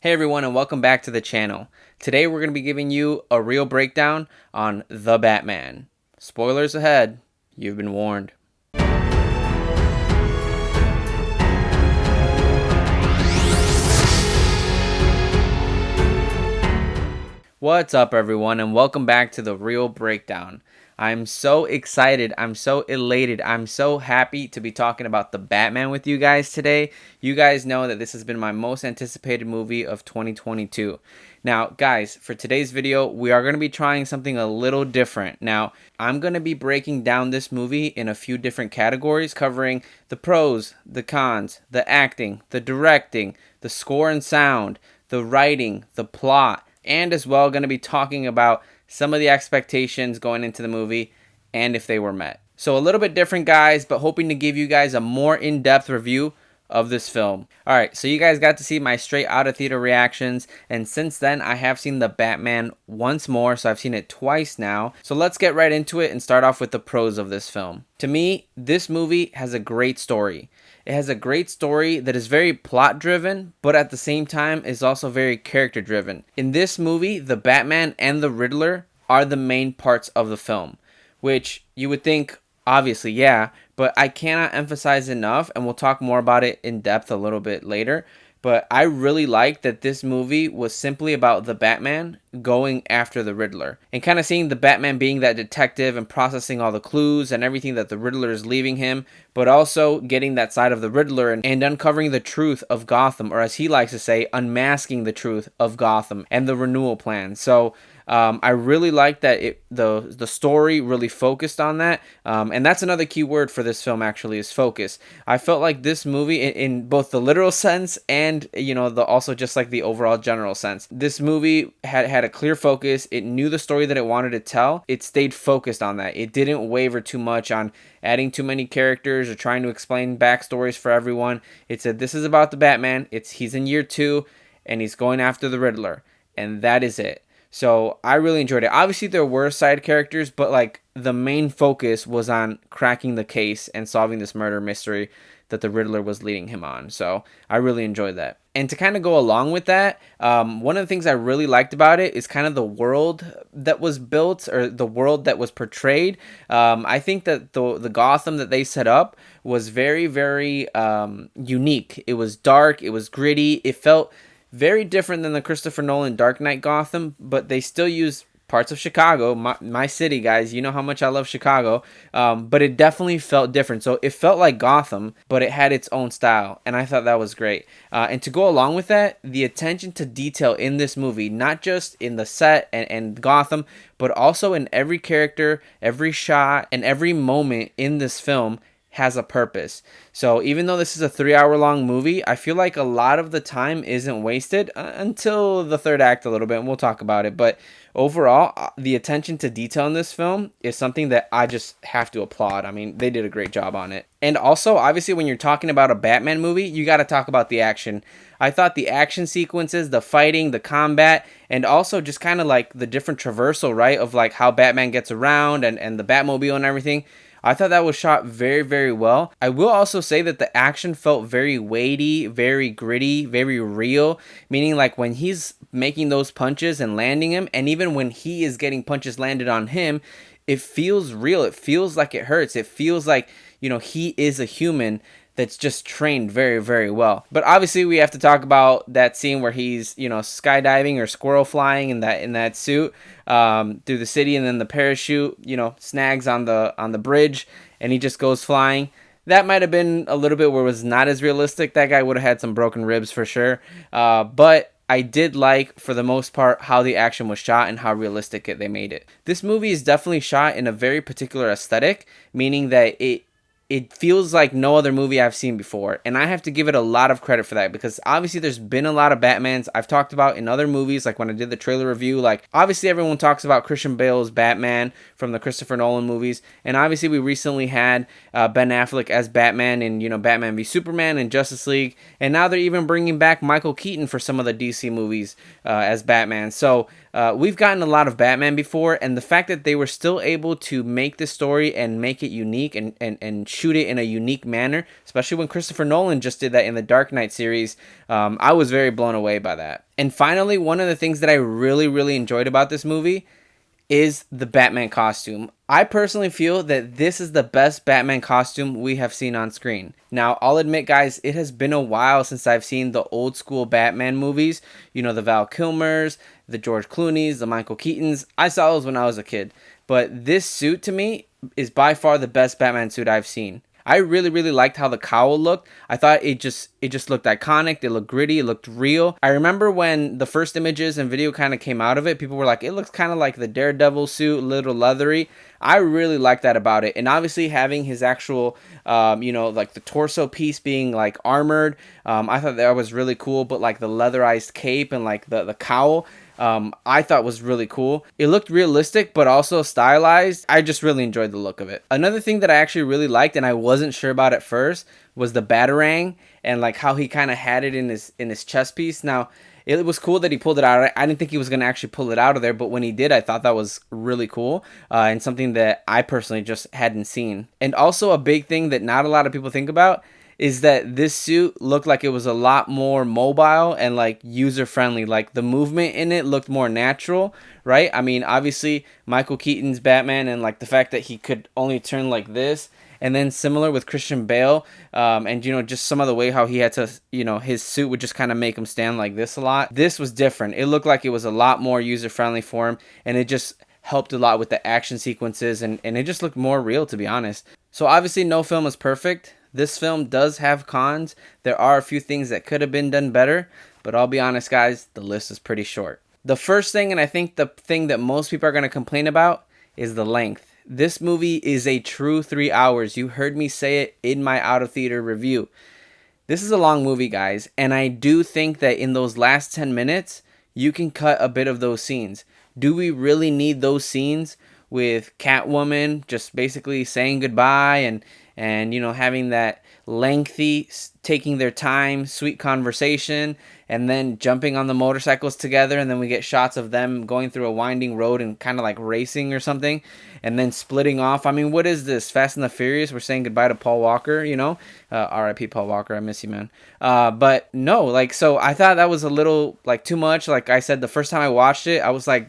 Hey everyone, and welcome back to the channel. Today we're going to be giving you a real breakdown on The Batman. Spoilers ahead, you've been warned. What's up everyone, and welcome back to the real breakdown. I'm so excited, I'm so elated, I'm so happy to be talking about The Batman with you guys today. You guys know that this has been my most anticipated movie of 2022. Now guys, for today's video, we are going to be trying something a little different. Now, I'm going to be breaking down this movie in a few different categories, covering the pros, the cons, the acting, the directing, the score and sound, the writing, the plot, and as well going to be talking about some of the expectations going into the movie and if they were met. So a little bit different, guys, but hoping to give you guys a more in-depth review of this film. Alright, so you guys got to see my straight out of theater reactions, and since then I have seen The Batman once more, so I've seen it twice now. So let's get right into it and start off with the pros of this film. To me, this movie has a great story. It has a great story that is very plot driven, but at the same time is also very character driven. In this movie, the Batman and the Riddler are the main parts of the film, which you would think, obviously, yeah, but I cannot emphasize enough, and we'll talk more about it in depth a little bit later. But I really like that this movie was simply about the Batman going after the Riddler. And kind of seeing the Batman being that detective and processing all the clues and everything that the Riddler is leaving him. But also getting that side of the Riddler and uncovering the truth of Gotham. Or as he likes to say, unmasking the truth of Gotham and the renewal plan. So I really like that the story really focused on that. And that's another key word for this film, actually, is focus. I felt like this movie, in both the literal sense and, you know, also just like the overall general sense, this movie had a clear focus. It knew the story that it wanted to tell. It stayed focused on that. It didn't waver too much on adding too many characters or trying to explain backstories for everyone. It said, this is about the Batman. He's in year 2 and he's going after the Riddler. And that is it. So I really enjoyed it. Obviously, there were side characters, but like the main focus was on cracking the case and solving this murder mystery that the Riddler was leading him on. So I really enjoyed that. And to kind of go along with that, one of the things I really liked about it is kind of the world that was built, or the world that was portrayed. I think that the Gotham that they set up was very, very unique. It was dark. It was gritty. It felt very different than the Christopher Nolan Dark Knight Gotham, but they still use parts of Chicago, my city, guys. You know how much I love Chicago, but it definitely felt different. So it felt like Gotham, but it had its own style, and I thought that was great. And to go along with that, the attention to detail in this movie, not just in the set and Gotham, but also in every character, every shot, and every moment in this film has a purpose. So even though this is a 3-hour-long movie, I feel like a lot of the time isn't wasted until the third act a little bit, and we'll talk about it. But overall, the attention to detail in this film is something that I just have to applaud. I mean, they did a great job on it. And also, obviously, when you're talking about a Batman movie, you got to talk about the action. I thought the action sequences, the fighting, the combat, and also just kind of like the different traversal, right, of like how Batman gets around and the Batmobile and everything, I thought that was shot very, very well. I will also say that the action felt very weighty, very gritty, very real, meaning like when he's making those punches and landing them, and even when he is getting punches landed on him, it feels real. It feels like it hurts. It feels like, you know, he is a human that's just trained very, very well. But obviously we have to talk about that scene where he's, you know, skydiving or squirrel flying in that suit through the city, and then the parachute, you know, snags on the bridge and he just goes flying. That might have been a little bit where it was not as realistic. That guy would have had some broken ribs for sure. But I did like, for the most part, how the action was shot and how realistic they made it. This movie is definitely shot in a very particular aesthetic, meaning that it feels like no other movie I've seen before, and I have to give it a lot of credit for that, because obviously there's been a lot of Batmans I've talked about in other movies, like when I did the trailer review. Like, obviously everyone talks about Christian Bale's Batman from the Christopher Nolan movies, and obviously we recently had Ben Affleck as Batman in, you know, Batman v Superman and Justice League, and now they're even bringing back Michael Keaton for some of the DC movies as Batman. So we've gotten a lot of Batman before, and the fact that they were still able to make this story and make it unique and shoot it in a unique manner, especially when Christopher Nolan just did that in the Dark Knight series. I was very blown away by that. And finally, one of the things that I really, really enjoyed about this movie is the Batman costume. I personally feel that this is the best Batman costume we have seen on screen. Now, I'll admit, guys, it has been a while since I've seen the old school Batman movies. You know, the Val Kilmers, the George Clooney's, the Michael Keatons. I saw those when I was a kid. But this suit, to me, is by far the best Batman suit I've seen. I really, really liked how the cowl looked. I thought it just looked iconic. It looked gritty. It looked real. I remember when the first images and video kind of came out of it, people were like, it looks kind of like the Daredevil suit, a little leathery. I really liked that about it. And obviously having his actual, like the torso piece being like armored, I thought that was really cool. But like the leatherized cape and like the cowl, I thought was really cool. It looked realistic, but also stylized. I just really enjoyed the look of it. Another thing that I actually really liked, and I wasn't sure about at first, was the Batarang and like how he kind of had it in his chest piece. Now, it was cool that he pulled it out. I didn't think he was going to actually pull it out of there, but when he did, I thought that was really cool and something that I personally just hadn't seen. And also a big thing that not a lot of people think about is that this suit looked like it was a lot more mobile and like user friendly. Like the movement in it looked more natural, right? I mean, obviously Michael Keaton's Batman and like the fact that he could only turn like this, and then similar with Christian Bale, and just some of the way how he had to, his suit would just kind of make him stand like this a lot. This was different. It looked like it was a lot more user friendly for him, and it just helped a lot with the action sequences, and it just looked more real, to be honest. So obviously no film is perfect. This film does have cons. There are a few things that could have been done better, but I'll be honest, guys, the list is pretty short. The first thing, and I think the thing that most people are going to complain about, is the length. This movie is a true 3 hours. You heard me say it in my out of theater review. This is a long movie, guys, and I do think that in those last 10 minutes, you can cut a bit of those scenes. Do we really need those scenes with Catwoman just basically saying goodbye and having that lengthy, taking their time, sweet conversation, and then jumping on the motorcycles together, and then we get shots of them going through a winding road and kind of like racing or something, and then splitting off? I mean, what is this? Fast and the Furious? We're saying goodbye to Paul Walker, R.I.P. Paul Walker, I miss you, man. But no, so I thought that was a little, too much. Like I said, the first time I watched it, I was like,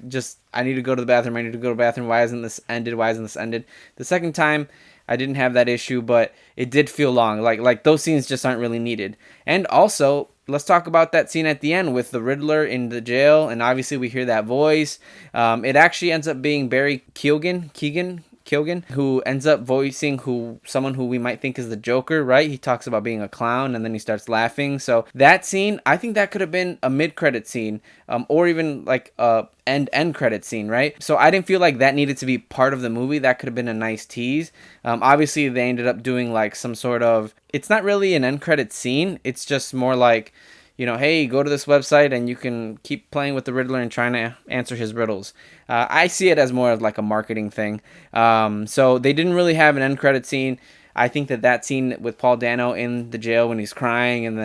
I need to go to the bathroom, why isn't this ended? The second time, I didn't have that issue, but it did feel long. Like those scenes just aren't really needed. And also, let's talk about that scene at the end with the Riddler in the jail, and obviously we hear that voice. It actually ends up being Barry Keoghan, who ends up voicing someone who we might think is the Joker, right? He talks about being a clown and then he starts laughing. So that scene, I think that could have been a mid-credit scene, or even like a end credit scene, right? So I didn't feel like that needed to be part of the movie. That could have been a nice tease. Obviously they ended up doing like some sort of, it's not really an end credit scene. It's just more like, hey, go to this website and you can keep playing with the Riddler and trying to answer his riddles. I see it as more of like a marketing thing. So they didn't really have an end credit scene. I think that scene with Paul Dano in the jail when he's crying, and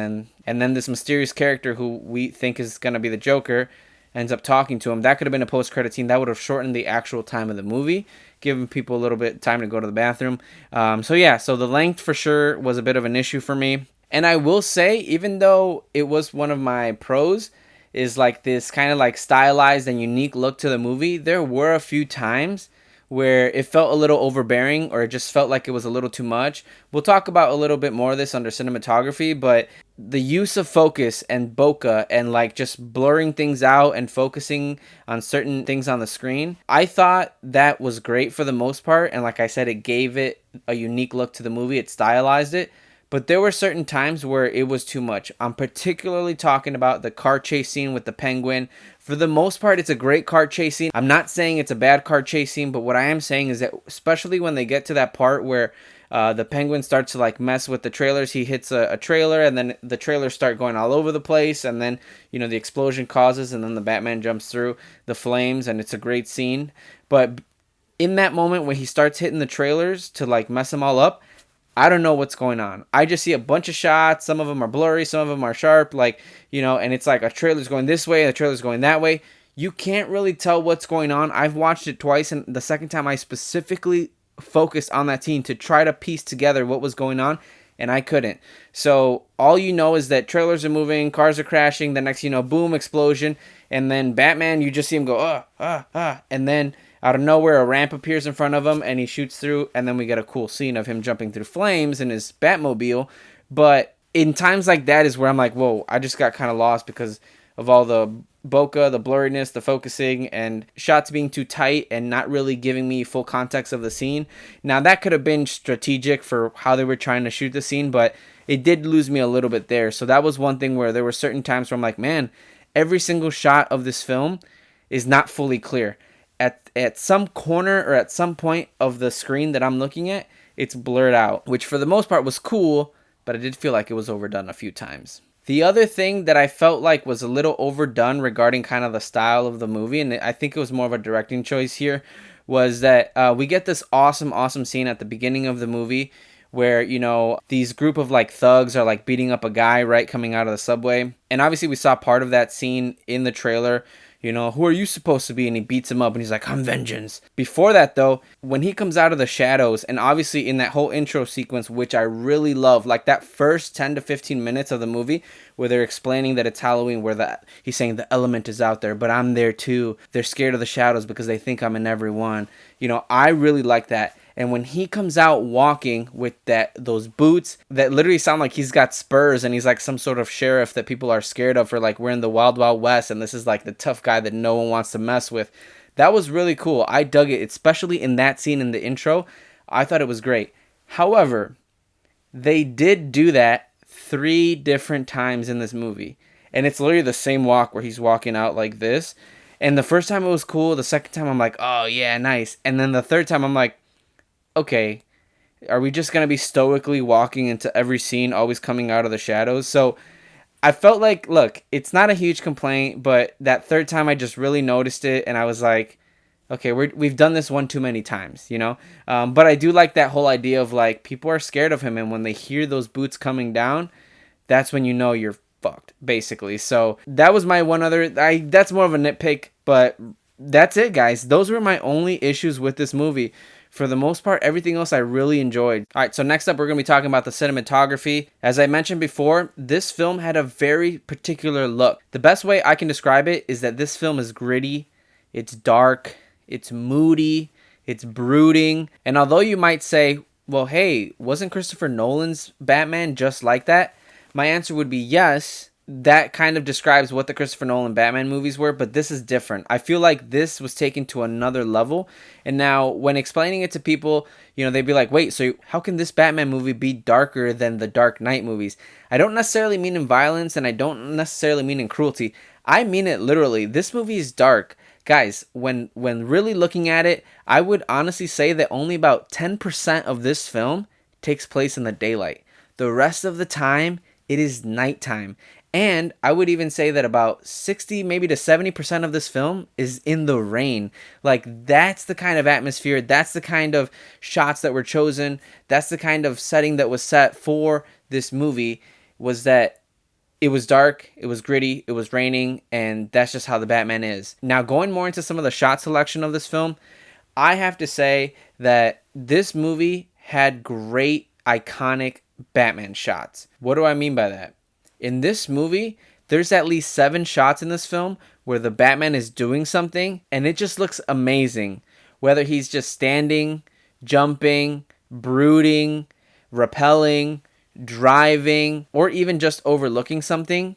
then this mysterious character who we think is going to be the Joker ends up talking to him, that could have been a post-credit scene. That would have shortened the actual time of the movie, giving people a little bit of time to go to the bathroom. So the length for sure was a bit of an issue for me. And I will say, even though it was one of my pros, is like this kind of like stylized and unique look to the movie, there were a few times where it felt a little overbearing, or it just felt like it was a little too much. We'll talk about a little bit more of this under cinematography, but the use of focus and bokeh and like just blurring things out and focusing on certain things on the screen, I thought that was great for the most part. And like I said, it gave it a unique look to the movie. It stylized it. But there were certain times where it was too much. I'm particularly talking about the car chase scene with the Penguin. For the most part, it's a great car chase scene. I'm not saying it's a bad car chase scene, but what I am saying is that especially when they get to that part where the Penguin starts to like mess with the trailers, he hits a trailer, and then the trailers start going all over the place, and then the explosion causes, and then the Batman jumps through the flames, and it's a great scene. But in that moment when he starts hitting the trailers to like mess them all up, I don't know what's going on. I just see a bunch of shots. Some of them are blurry. Some of them are sharp. And it's like a trailer's going this way, and a trailer's going that way. You can't really tell what's going on. I've watched it twice, and the second time I specifically focused on that scene to try to piece together what was going on, and I couldn't. So all you know is that trailers are moving, cars are crashing, the next you know, boom, explosion, and then Batman, you just see him go, and then out of nowhere, a ramp appears in front of him, and he shoots through, and then we get a cool scene of him jumping through flames in his Batmobile. But in times like that is where I'm like, whoa, I just got kind of lost because of all the bokeh, the blurriness, the focusing, and shots being too tight and not really giving me full context of the scene. Now, that could have been strategic for how they were trying to shoot the scene, but it did lose me a little bit there. So that was one thing where there were certain times where I'm like, man, every single shot of this film is not fully clear. At some corner or at some point of the screen that I'm looking at, it's blurred out, which for the most part was cool, but I did feel like it was overdone a few times. The other thing that I felt like was a little overdone regarding kind of the style of the movie, and I think it was more of a directing choice here, was that we get this awesome scene at the beginning of the movie where, you know, these group of like thugs are like beating up a guy, right, coming out of the subway. And obviously we saw part of that scene in the trailer. You know, who are you supposed to be? And he beats him up and he's like, I'm vengeance. Before that, though, when he comes out of the shadows, and obviously in that whole intro sequence, which I really love, like that first 10 to 15 minutes of the movie where they're explaining that it's Halloween, where he's saying the element is out there, but I'm there too. They're scared of the shadows because they think I'm in everyone. You know, I really like that. And when he comes out walking with those boots that literally sound like he's got spurs and he's like some sort of sheriff that people are scared of, for like we're in the Wild Wild West and this is like the tough guy that no one wants to mess with. That was really cool. I dug it, especially in that scene in the intro. I thought it was great. However, they did do that 3 different times in this movie. And it's literally the same walk where he's walking out like this. And the first time it was cool. The second time I'm like, oh yeah, nice. And then the third time I'm like, okay, are we just going to be stoically walking into every scene, always coming out of the shadows? So I felt like, look, it's not a huge complaint, but that third time I just really noticed it, and I was like, okay, we've done this one too many times, you know? But I do like that whole idea of, like, people are scared of him, and when they hear those boots coming down, that's when you know you're fucked, basically. So that was my one other, that's more of a nitpick, but that's it, guys. Those were my only issues with this movie. For the most part, everything else I really enjoyed. All right, so next up, we're going to be talking about the cinematography. As I mentioned before, this film had a very particular look. The best way I can describe it is that this film is gritty, it's dark, it's moody, it's brooding. And although you might say, well, hey, wasn't Christopher Nolan's Batman just like that? My answer would be yes. That kind of describes what the Christopher Nolan Batman movies were, but this is different. I feel like this was taken to another level. And now when explaining it to people, you know, they'd be like, wait, so how can this Batman movie be darker than the Dark Knight movies? I don't necessarily mean in violence, and I don't necessarily mean in cruelty. I mean it literally. This movie is dark. Guys, when really looking at it, I would honestly say that only about 10% of this film takes place in the daylight. The rest of the time, it is nighttime. And I would even say that about 60, maybe to 70% of this film is in the rain. Like, that's the kind of atmosphere, that's the kind of shots that were chosen, that's the kind of setting that was set for this movie, was that it was dark, it was gritty, it was raining, and that's just how the Batman is. Now, going more into some of the shot selection of this film, I have to say that this movie had great, iconic Batman shots. What do I mean by that? In this movie, there's at least 7 shots in this film where the Batman is doing something, and it just looks amazing. Whether he's just standing, jumping, brooding, rappelling, driving, or even just overlooking something,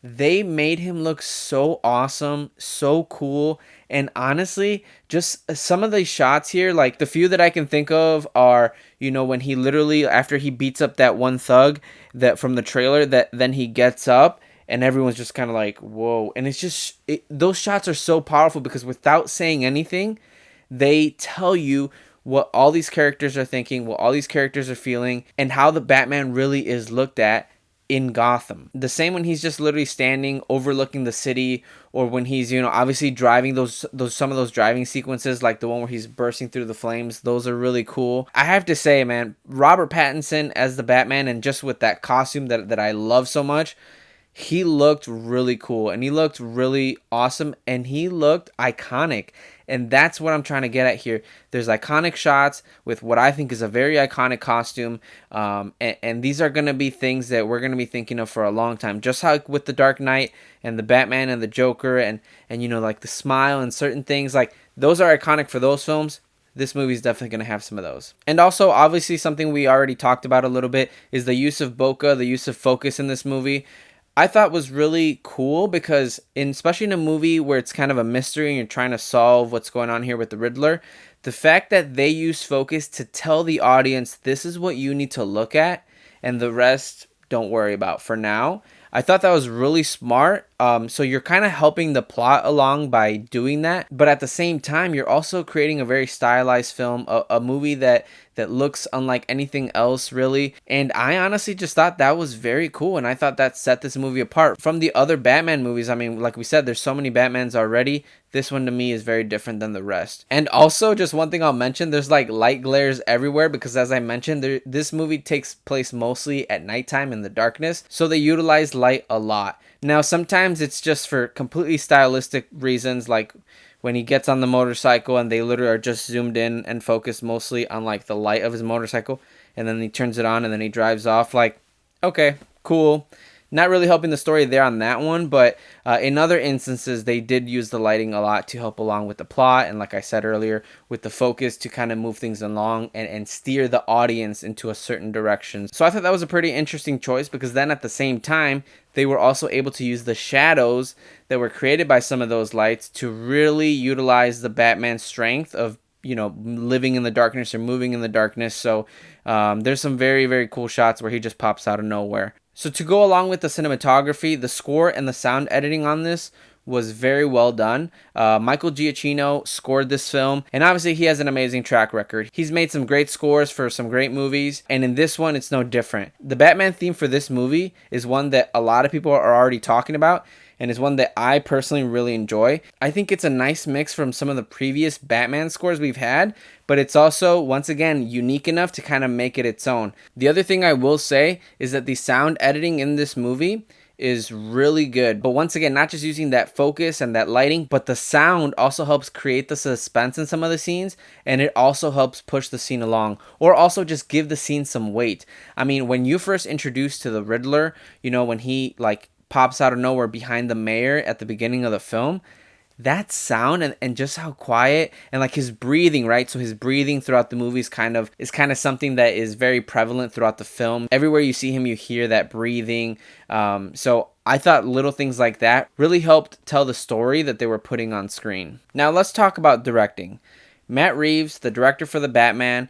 they made him look so awesome, so cool. And honestly, just some of these shots here, like the few that I can think of are, you know, when he literally, after he beats up that one thug that from the trailer, that then he gets up and everyone's just kind of like, whoa. And it's just, those shots are so powerful because without saying anything, they tell you what all these characters are thinking, what all these characters are feeling, and how the Batman really is looked at in Gotham. The same when he's just literally standing overlooking the city, or when he's, you know, obviously driving those some of those driving sequences, like the one where he's bursting through the flames. Those are really cool. I have to say, man, Robert Pattinson as the Batman, and just with that costume that I love so much, he looked really cool and he looked really awesome and he looked iconic. And that's what I'm trying to get at here. There's iconic shots with what I think is a very iconic costume. And these are going to be things that we're going to be thinking of for a long time. Just how with the Dark Knight and the Batman and the Joker and you know, like the smile and certain things, like those are iconic for those films. This movie is definitely going to have some of those. And also, obviously, something we already talked about a little bit is the use of bokeh, the use of focus in this movie. I thought was really cool because especially in a movie where it's kind of a mystery and you're trying to solve what's going on here with the Riddler, the fact that they use focus to tell the audience this is what you need to look at and the rest don't worry about for now. I thought that was really smart. So you're kind of helping the plot along by doing that, but at the same time, you're also creating a very stylized film, a movie that looks unlike anything else, really. And I honestly just thought that was very cool, and I thought that set this movie apart from the other Batman movies. I mean, like we said, there's so many Batmans already. This one to me is very different than the rest. And also, just one thing I'll mention, there's like light glares everywhere because as I mentioned, this movie takes place mostly at nighttime in the darkness, so they utilize light a lot. Now, sometimes it's just for completely stylistic reasons, like when he gets on the motorcycle and they literally are just zoomed in and focused mostly on like the light of his motorcycle, and then he turns it on and then he drives off. Like, okay, cool. Not really helping the story there on that one, but in other instances, they did use the lighting a lot to help along with the plot. And like I said earlier, with the focus to kind of move things along and steer the audience into a certain direction. So I thought that was a pretty interesting choice because then at the same time, they were also able to use the shadows that were created by some of those lights to really utilize the Batman's strength of, you know, living in the darkness or moving in the darkness. So there's some very, very cool shots where he just pops out of nowhere. So to go along with the cinematography, the score and the sound editing on this was very well done. Michael Giacchino scored this film, and obviously he has an amazing track record. He's made some great scores for some great movies, and in this one, it's no different. The Batman theme for this movie is one that a lot of people are already talking about, and is one that I personally really enjoy. I think it's a nice mix from some of the previous Batman scores we've had, but it's also, once again, unique enough to kind of make it its own. The other thing I will say is that the sound editing in this movie is really good. But once again, not just using that focus and that lighting, but the sound also helps create the suspense in some of the scenes, and it also helps push the scene along, or also just give the scene some weight. I mean, when you first introduced to the Riddler, you know, when he like pops out of nowhere behind the mayor at the beginning of the film, that sound and just how quiet and like his breathing, right? So his breathing throughout the movie is kind of something that is very prevalent throughout the film. Everywhere you see him, you hear that breathing. So I thought little things like that really helped tell the story that they were putting on screen. Now let's talk about directing. Matt Reeves, the director for the Batman,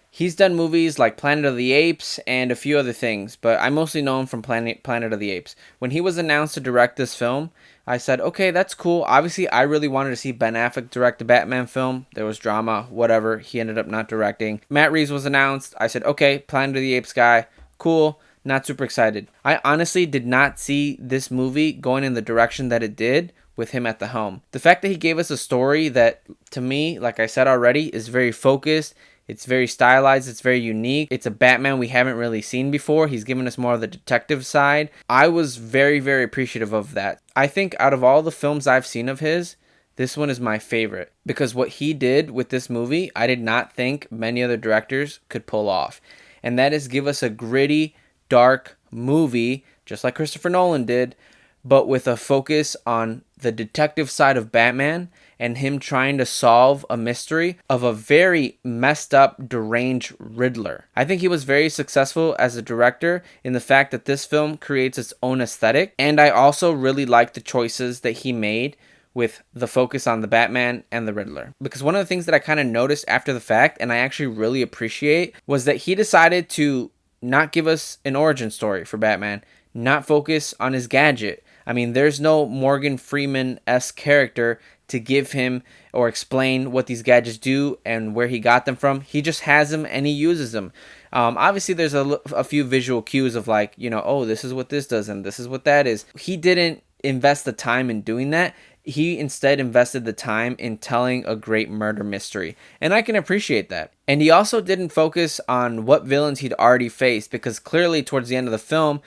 he's done movies like Planet of the Apes and a few other things, but I mostly know him from Planet of the Apes. When he was announced to direct this film, I said, okay, that's cool. Obviously, I really wanted to see Ben Affleck direct a Batman film. There was drama, whatever. He ended up not directing. Matt Reeves was announced. I said, okay, Planet of the Apes guy, cool. Not super excited. I honestly did not see this movie going in the direction that it did with him at the helm. The fact that he gave us a story that, to me, like I said already, is very focused. It's very stylized. It's very unique. It's a Batman we haven't really seen before. He's given us more of the detective side. I was very, very appreciative of that. I think out of all the films I've seen of his, this one is my favorite because what he did with this movie, I did not think many other directors could pull off. And that is give us a gritty, dark movie, just like Christopher Nolan did, but with a focus on the detective side of Batman and him trying to solve a mystery of a very messed up, deranged Riddler. I think he was very successful as a director in the fact that this film creates its own aesthetic, and I also really like the choices that he made with the focus on the Batman and the Riddler. Because one of the things that I kind of noticed after the fact, and I actually really appreciate, was that he decided to not give us an origin story for Batman, not focus on his gadget. I mean, there's no Morgan Freeman-esque character to give him or explain what these gadgets do and where he got them from. He just has them and he uses them. Obviously, there's a few visual cues of like, you know, oh, this is what this does and this is what that is. He didn't invest the time in doing that. He instead invested the time in telling a great murder mystery. And I can appreciate that. And he also didn't focus on what villains he'd already faced because clearly towards the end of the film,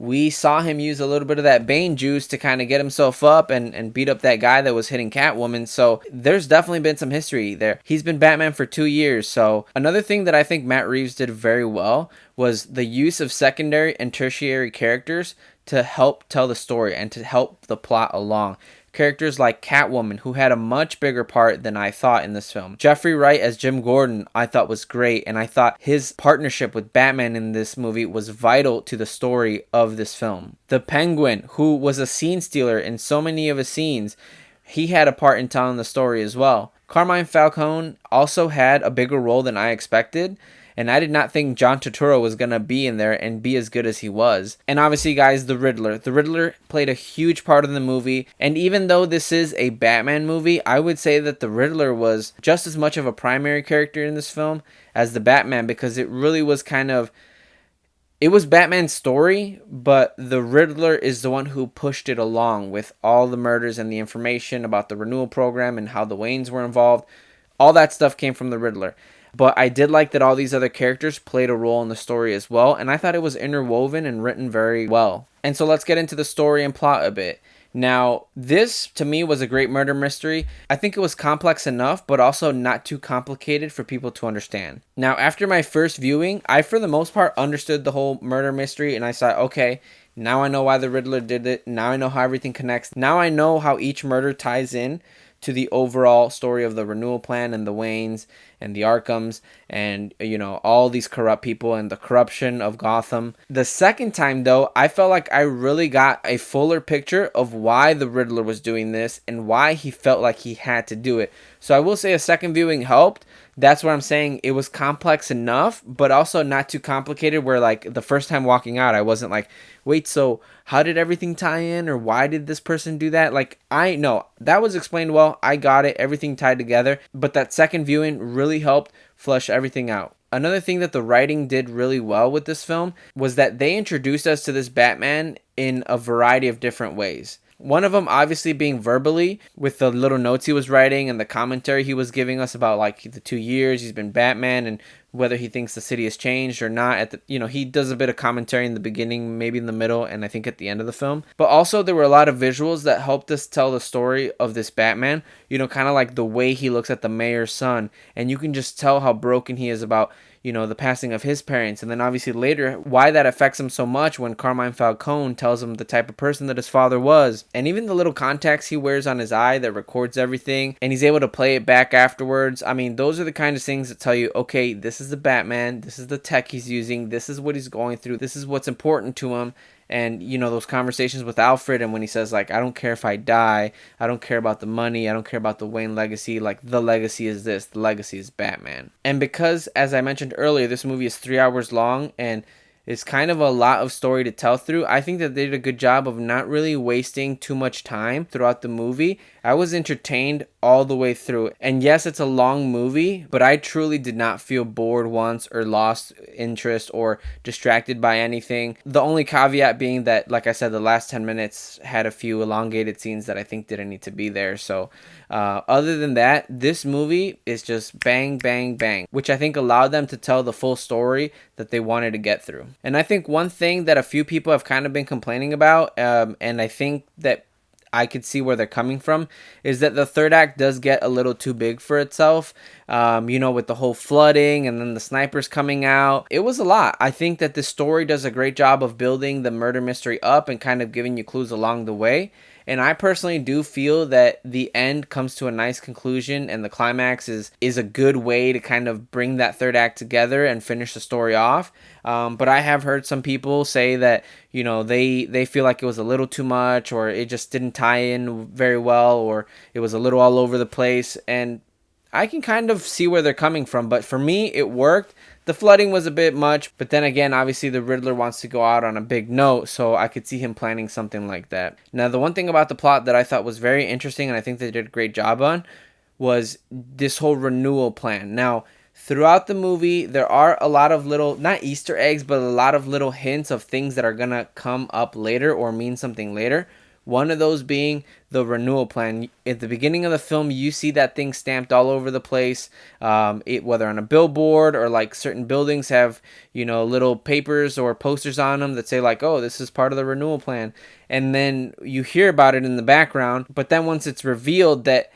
we saw him use a little bit of that Bane juice to kind of get himself up and beat up that guy that was hitting Catwoman. So there's definitely been some history there. He's been Batman for 2 years. So another thing that I think Matt Reeves did very well was the use of secondary and tertiary characters to help tell the story and to help the plot along. Characters like Catwoman, who had a much bigger part than I thought in this film. Jeffrey Wright as Jim Gordon, I thought was great, and I thought his partnership with Batman in this movie was vital to the story of this film. The Penguin, who was a scene stealer in so many of his scenes, he had a part in telling the story as well. Carmine Falcone also had a bigger role than I expected, and I did not think John Turturro was going to be in there and be as good as he was. And obviously, guys, the Riddler. The Riddler played a huge part in the movie. And even though this is a Batman movie, I would say that the Riddler was just as much of a primary character in this film as the Batman, because it really was it was Batman's story, but the Riddler is the one who pushed it along with all the murders and the information about the renewal program and how the Waynes were involved. All that stuff came from the Riddler. But I did like that all these other characters played a role in the story as well, and I thought it was interwoven and written very well. And so let's get into the story and plot a bit. Now, this to me was a great murder mystery. I think it was complex enough, but also not too complicated for people to understand. Now, after my first viewing, I for the most part understood the whole murder mystery, and I thought, okay, now I know why the Riddler did it. Now I know how everything connects. Now I know how each murder ties in to the overall story of the renewal plan and the Waynes and the Arkhams and, all these corrupt people and the corruption of Gotham. The second time, though, I felt like I really got a fuller picture of why the Riddler was doing this and why he felt like he had to do it. So I will say a second viewing helped. That's what I'm saying. It was complex enough, but also not too complicated where, like, the first time walking out, I wasn't like, wait, so how did everything tie in, or why did this person do that? Like, I know that was explained well. I got it. Everything tied together. But that second viewing really helped flush everything out. Another thing that the writing did really well with this film was that they introduced us to this Batman in a variety of different ways. One of them obviously being verbally, with the little notes he was writing and the commentary he was giving us about like the 2 years he's been Batman and whether he thinks the city has changed or not. He does a bit of commentary in the beginning, maybe in the middle, and I think at the end of the film. But also there were a lot of visuals that helped us tell the story of this Batman. Kind of like the way he looks at the mayor's son, and you can just tell how broken he is about the passing of his parents, and then obviously later why that affects him so much when Carmine Falcone tells him the type of person that his father was, and even the little contacts he wears on his eye that records everything, and he's able to play it back afterwards. I mean, those are the kind of things that tell you, okay, this is the Batman, this is the tech he's using, this is what he's going through, this is what's important to him. And, those conversations with Alfred, and when he says, like, I don't care if I die, I don't care about the money, I don't care about the Wayne legacy, like, the legacy is this, the legacy is Batman. And because, as I mentioned earlier, this movie is 3 hours long, and it's kind of a lot of story to tell through, I think that they did a good job of not really wasting too much time throughout the movie. I was entertained all the way through. And yes, it's a long movie, but I truly did not feel bored once or lost interest or distracted by anything. The only caveat being that, like I said, the last 10 minutes had a few elongated scenes that I think didn't need to be there. So other than that, this movie is just bang, bang, bang, which I think allowed them to tell the full story that they wanted to get through. And I think one thing that a few people have kind of been complaining about, and I think that I could see where they're coming from, is that the third act does get a little too big for itself. With the whole flooding and then the snipers coming out. It was a lot. I think that this story does a great job of building the murder mystery up and kind of giving you clues along the way. And I personally do feel that the end comes to a nice conclusion and the climax is a good way to kind of bring that third act together and finish the story off. But I have heard some people say that, they feel like it was a little too much, or it just didn't tie in very well, or it was a little all over the place. And I can kind of see where they're coming from, but for me, it worked. The flooding was a bit much, but then again, obviously the Riddler wants to go out on a big note, so I could see him planning something like that. Now, the one thing about the plot that I thought was very interesting, and I think they did a great job on, was this whole renewal plan. Now, throughout the movie, there are a lot of little, not Easter eggs, but a lot of little hints of things that are going to come up later or mean something later. One of those being the renewal plan. At the beginning of the film, you see that thing stamped all over the place, whether on a billboard or like certain buildings have, little papers or posters on them that say like, oh, this is part of the renewal plan. And then you hear about it in the background, but then once it's revealed that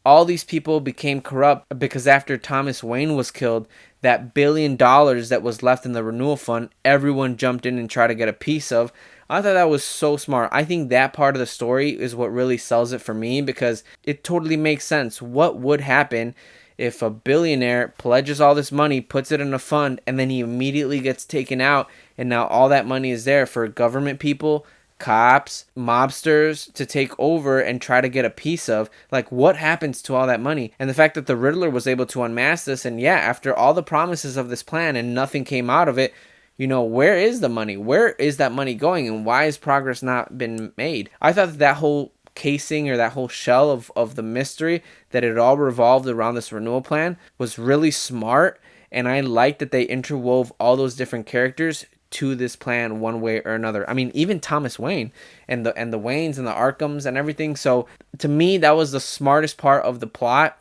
all these people became corrupt because after Thomas Wayne was killed, that $1 billion that was left in the renewal fund, everyone jumped in and tried to get a piece of. I thought that was so smart. I think that part of the story is what really sells it for me, because it totally makes sense. What would happen if a billionaire pledges all this money, puts it in a fund, and then he immediately gets taken out, and now all that money is there for government people, cops, mobsters to take over and try to get a piece of? Like, what happens to all that money? And the fact that the Riddler was able to unmask this, and yeah, after all the promises of this plan and nothing came out of it, where is the money? Where is that money going? And why has progress not been made? I thought that whole casing or that whole shell of the mystery, that it all revolved around this renewal plan, was really smart. And I like that they interwove all those different characters to this plan one way or another. I mean, even Thomas Wayne and the Waynes and the Arkhams and everything. So to me, that was the smartest part of the plot.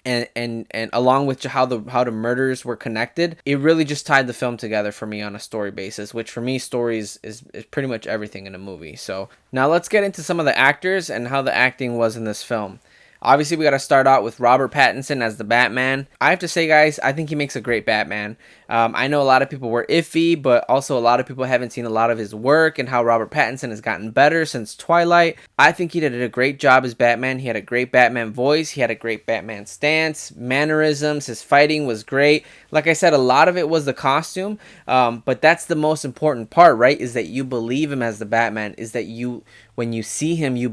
And along with how the murders were connected, it really just tied the film together for me on a story basis, which for me, stories is pretty much everything in a movie. So now let's get into some of the actors and how the acting was in this film. Obviously, we got to start out with Robert Pattinson as the Batman. I have to say, guys, I think he makes a great Batman. I know a lot of people were iffy, but also a lot of people haven't seen a lot of his work and how Robert Pattinson has gotten better since Twilight. I think he did a great job as Batman. He had a great Batman voice. He had a great Batman stance, mannerisms. His fighting was great. Like I said, a lot of it was the costume, but that's the most important part, right? Is that you believe him as the Batman. Is that when you see him, you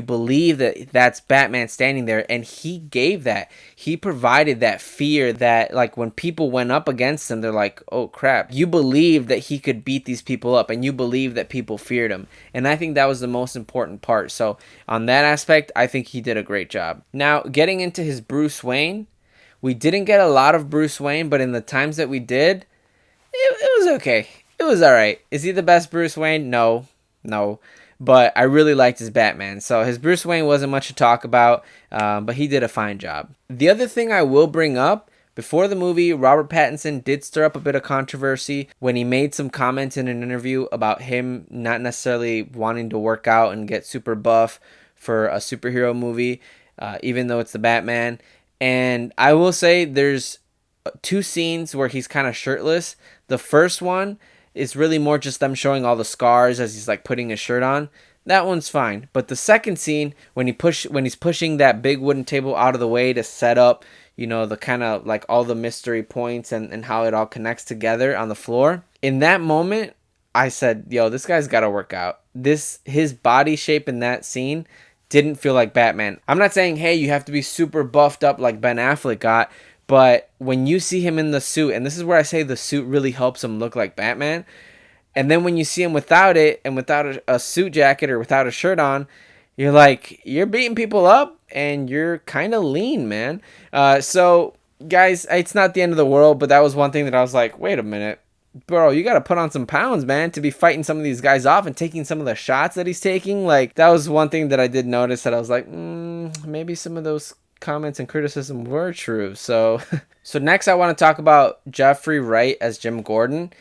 believe that that's Batman standing there, and he gave that. He provided that fear that, like, when people went up against him, they're like, oh crap. You believe that he could beat these people up, and you believe that people feared him. And I think that was the most important part. So on that aspect, I think he did a great job. Now, getting into his Bruce Wayne, we didn't get a lot of Bruce Wayne, but in the times that we did, it was okay. It was alright. Is he the best Bruce Wayne? No. But I really liked his Batman. So his Bruce Wayne wasn't much to talk about, but he did a fine job. The other thing I will bring up, before the movie, Robert Pattinson did stir up a bit of controversy when he made some comments in an interview about him not necessarily wanting to work out and get super buff for a superhero movie, even though it's the Batman. And I will say there's 2 scenes where he's kind of shirtless. The first one, it's really more just them showing all the scars as he's like putting his shirt on. That one's fine. But the second scene, when he's pushing that big wooden table out of the way to set up, the kind of like all the mystery points and how it all connects together on the floor. In that moment, I said, yo, this guy's got to work out. His body shape in that scene didn't feel like Batman. I'm not saying, hey, you have to be super buffed up like Ben Affleck got, but when you see him in the suit, and this is where I say the suit really helps him look like Batman, and then when you see him without it, and without a suit jacket or without a shirt on, you're like, you're beating people up, and you're kind of lean, man. So, guys, it's not the end of the world, but that was one thing that I was like, wait a minute. Bro, you got to put on some pounds, man, to be fighting some of these guys off and taking some of the shots that he's taking. Like, that was one thing that I did notice that I was like, maybe some of those comments and criticism were true. So next I want to talk about Jeffrey Wright as Jim Gordon.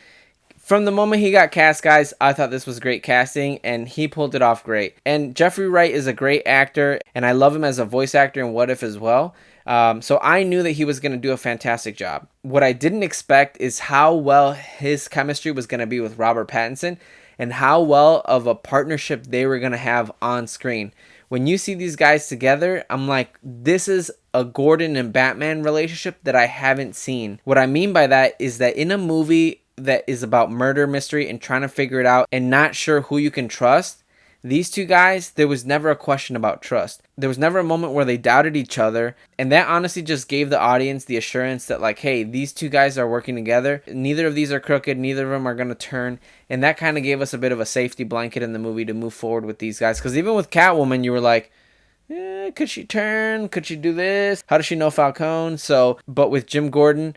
From the moment he got cast, guys, I thought this was great casting, and he pulled it off great. And Jeffrey Wright is a great actor, and I love him as a voice actor in What If as well. So I knew that he was going to do a fantastic job. What I didn't expect is how well his chemistry was going to be with Robert Pattinson, and how well of a partnership they were going to have on screen. When you see these guys together, I'm like, this is a Gordon and Batman relationship that I haven't seen. What I mean by that is that in a movie that is about murder mystery and trying to figure it out and not sure who you can trust, these two guys, there was never a question about trust. There was never a moment where they doubted each other. And that honestly just gave the audience the assurance that, like, hey, these two guys are working together. Neither of these are crooked. Neither of them are going to turn. And that kind of gave us a bit of a safety blanket in the movie to move forward with these guys. Because even with Catwoman, you were like, could she turn? Could she do this? How does she know Falcone? But with Jim Gordon,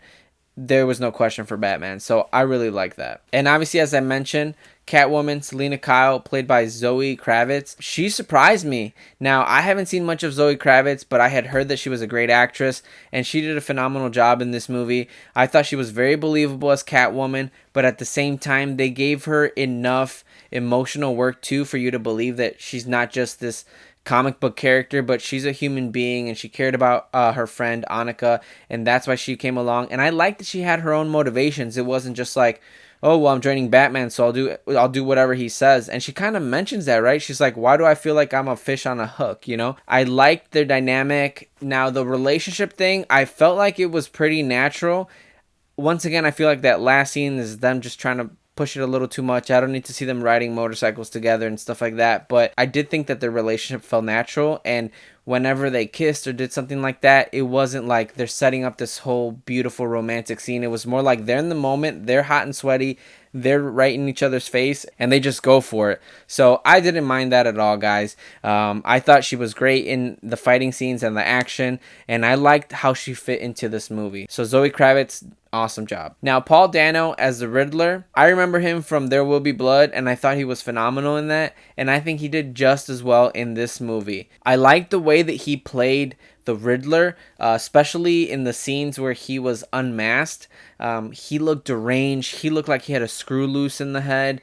there was no question for Batman. So I really like that. And obviously, as I mentioned, Catwoman, Selena Kyle, played by Zoe Kravitz. She surprised me. Now, I haven't seen much of Zoe Kravitz, but I had heard that she was a great actress, and she did a phenomenal job in this movie. I thought she was very believable as Catwoman, but at the same time, they gave her enough emotional work, too, for you to believe that she's not just this comic book character, but she's a human being, and she cared about her friend Annika, and that's why she came along. And I like that she had her own motivations. It wasn't just like, oh well, I'm joining Batman, so I'll do whatever he says. And she kind of mentions that, right? She's like, why do I feel like I'm a fish on a hook, you know? I liked their dynamic. Now the relationship thing, I felt like it was pretty natural. Once again, I feel like that last scene is them just trying to push it a little too much. I don't need to see them riding motorcycles together and stuff like that, but I did think that their relationship felt natural, and whenever they kissed or did something like that, it wasn't like they're setting up this whole beautiful romantic scene. It was more like they're in the moment, they're hot and sweaty, they're right in each other's face, and they just go for it. So I didn't mind that at all, guys. I thought she was great in the fighting scenes and the action, and I liked how she fit into this movie. So Zoe Kravitz, awesome job. Now, Paul Dano as the Riddler, I remember him from There Will Be Blood, and I thought he was phenomenal in that, and I think he did just as well in this movie. I liked the way that he played the Riddler, especially in the scenes where he was unmasked. He looked deranged. He looked like he had a screw loose in the head.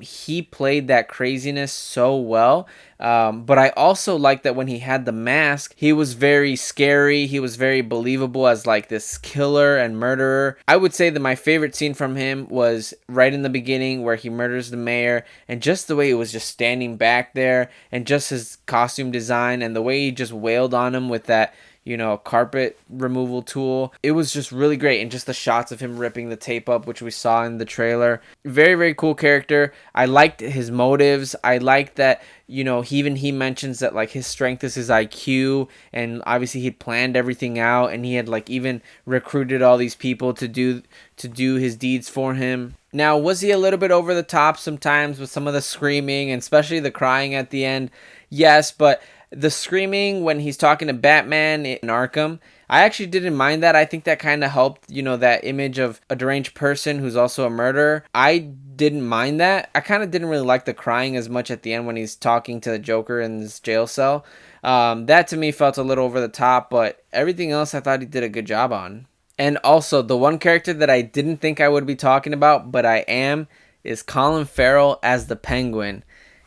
He played that craziness so well. But I also liked that when he had the mask, he was very scary. He was very believable as like this killer and murderer. I would say that my favorite scene from him was right in the beginning where he murders the mayor, and just the way he was just standing back there, and just his costume design and the way he just wailed on him with that, you know, carpet removal tool. It was just really great. And just the shots of him ripping the tape up, which we saw in the trailer. Very, very cool character. I liked his motives. I liked that, you know, he mentions that like his strength is his IQ, and obviously he planned everything out, and he had like even recruited all these people to do his deeds for him. Now, was he a little bit over the top sometimes with some of the screaming, and especially the crying at the end? Yes, but the screaming when he's talking to Batman in Arkham, I actually didn't mind that. I think that kind of helped, you know, that image of a deranged person who's also a murderer. I didn't mind that. I kind of didn't really like the crying as much at the end when he's talking to the Joker in his jail cell. That to me felt a little over the top, but everything else I thought he did a good job on. And also, the one character that I didn't think I would be talking about, but I am, is Colin Farrell as the Penguin.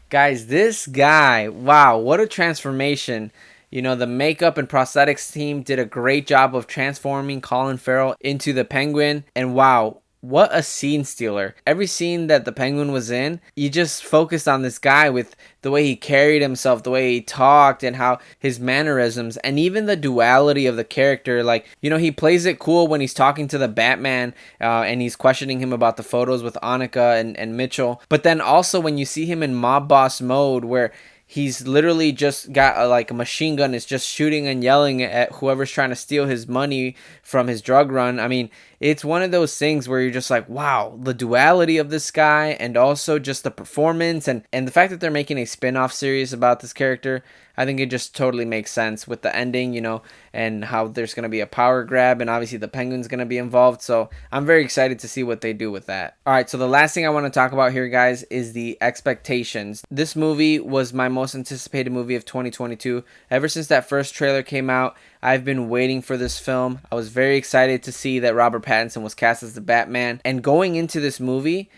Guys, this guy, wow, what a transformation. You know, the makeup and prosthetics team did a great job of transforming Colin Farrell into the Penguin. And wow, what a scene stealer. Every scene that the Penguin was in, you just focused on this guy with the way he carried himself, the way he talked, and how his mannerisms, and even the duality of the character. Like, you know, he plays it cool when he's talking to the Batman and he's questioning him about the photos with Annika and Mitchell. But then also when you see him in mob boss mode, where he's literally just got a machine gun, is just shooting and yelling at whoever's trying to steal his money from his drug run. I mean, it's one of those things where you're just like, wow, the duality of this guy, and also just the performance, and the fact that they're making a spin-off series about this character. I think it just totally makes sense with the ending, you know, and how there's going to be a power grab, and obviously the Penguin's going to be involved. So I'm very excited to see what they do with that. All right, so the last thing I want to talk about here, guys, is the expectations. This movie was my most anticipated movie of 2022. Ever since that first trailer came out, I've been waiting for this film. I was very excited to see that Robert Pattinson was cast as the Batman. And going into this movie,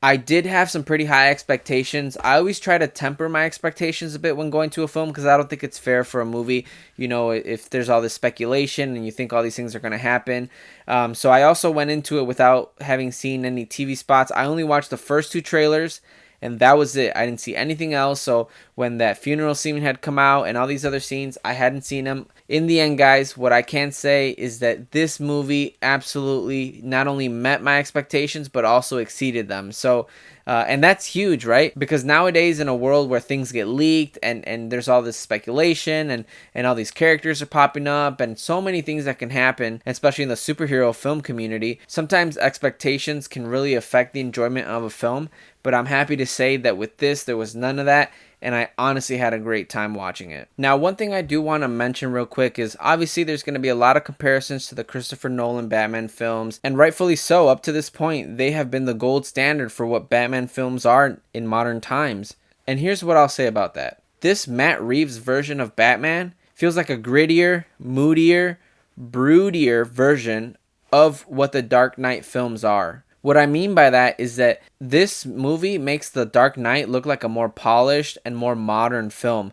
I did have some pretty high expectations. I always try to temper my expectations a bit when going to a film, because I don't think it's fair for a movie, you know, if there's all this speculation and you think all these things are going to happen. So I also went into it without having seen any TV spots. I only watched the first two trailers, and that was it. I didn't see anything else. So when that funeral scene had come out and all these other scenes, I hadn't seen them. In the end, guys, what I can say is that this movie absolutely not only met my expectations, but also exceeded them. So, and that's huge, right? Because nowadays, in a world where things get leaked and there's all this speculation and all these characters are popping up and so many things that can happen, especially in the superhero film community, sometimes expectations can really affect the enjoyment of a film. But I'm happy to say that with this, there was none of that. and I honestly had a great time watching it. Now, one thing I do want to mention real quick is obviously there's going to be a lot of comparisons to the Christopher Nolan Batman films, and rightfully so. Up to this point, they have been the gold standard for what Batman films are in modern times. And here's what I'll say about that. This Matt Reeves version of Batman feels like a grittier, moodier, broodier version of what the Dark Knight films are. What I mean by that is that this movie makes The Dark Knight look like a more polished and more modern film.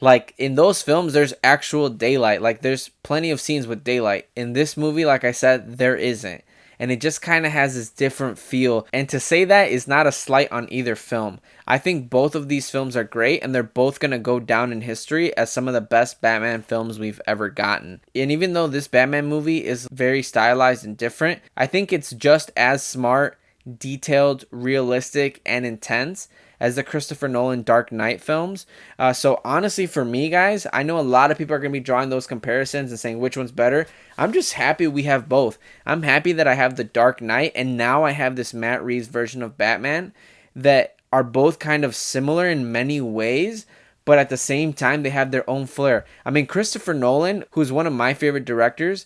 Like, in those films, there's actual daylight. Like, there's plenty of scenes with daylight. In this movie, like I said, there isn't. And it just kind of has this different feel. And to say that is not a slight on either film. I think both of these films are great, and they're both going to go down in history as some of the best Batman films we've ever gotten. And even though this Batman movie is very stylized and different, I think it's just as smart, detailed, realistic, and intense as the Christopher Nolan Dark Knight films. So honestly, for me, guys, I know a lot of people are going to be drawing those comparisons and saying which one's better. I'm just happy we have both. I'm happy that I have the Dark Knight, and now I have this Matt Reeves version of Batman that are both kind of similar in many ways, but at the same time, they have their own flair. I mean, Christopher Nolan, who's one of my favorite directors,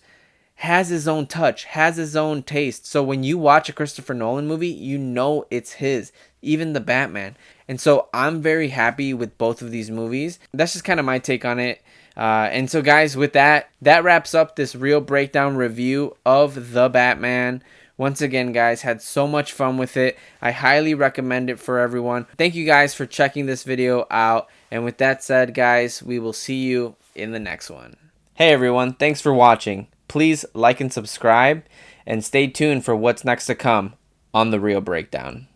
has his own touch, has his own taste. So when you watch a Christopher Nolan movie, you know it's his, even the Batman. And so I'm very happy with both of these movies. That's just kind of my take on it. And so guys, with that wraps up this real breakdown review of The Batman. Once again, guys, had so much fun with it. I highly recommend it for everyone. Thank you guys for checking this video out. And with that said, guys, we will see you in the next one. Hey everyone, thanks for watching. Please like and subscribe, and stay tuned for what's next to come on The Real Breakdown.